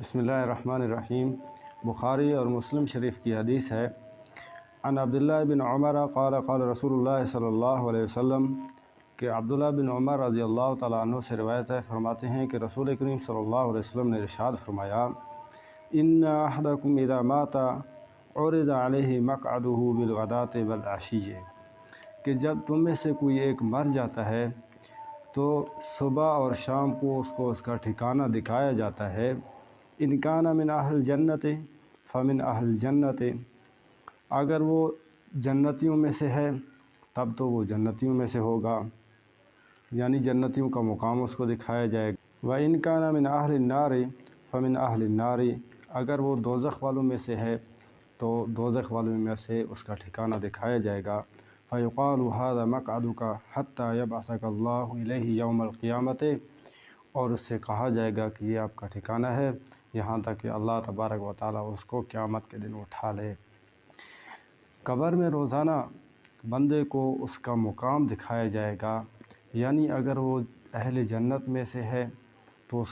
बिस्मिल्लाहिर्रहमानिर्रहीम। बुखारी और मुस्लिम शरीफ की हदीस है। अन अब्दुल्लाह बिन उमर क़ाल क़ाल रसूलुल्लाह सल्लल्लाहु अलैहि वसल्लम कि अब्दुल्लाह बिन उमर रज़ियल्लाहु तआला अन्हु से रिवायत है, फरमाते हैं कि रसूल करीम सल्लल्लाहु अलैहि वसल्लम ने इरशाद फरमाया, इन्ना अहदकुम इज़ा माता उरिज़ा अलैहि मक़अदुहु बिलग़दाति वल अशिय्य, कि जब तुम में से कोई एक मर जाता है तो सुबह और शाम को उसको उसका ठिकाना दिखाया जाता है। इन काना मिन अहल जन्नत फ़मिन अहल जन्नत, अगर वो जन्नतियों में से है तब तो वो जन्नतियों में से होगा, यानी जन्नतियों का मुकाम उसको दिखाया जाएगा। व इन काना मिन अहल नार फ़मिन अहल नार, अगर वो दोज़ख वालों में से है तो दोज़ख वालों में से उसका ठिकाना दिखाया जाएगा। फ़युक़ालु हाज़ा मक़अदुका हत्ता यबअसक अल्लाहु इलैहि यौमल क़ियामत, और उससे कहा जाएगा कि ये आपका ठिकाना है यहाँ तक कि अल्लाह तबारक व तआला उसको क़यामत के दिन उठा ले। कब्र में रोज़ाना बंदे को उसका मुकाम दिखाया जाएगा, यानी अगर वो अहले जन्नत में से है तो उसका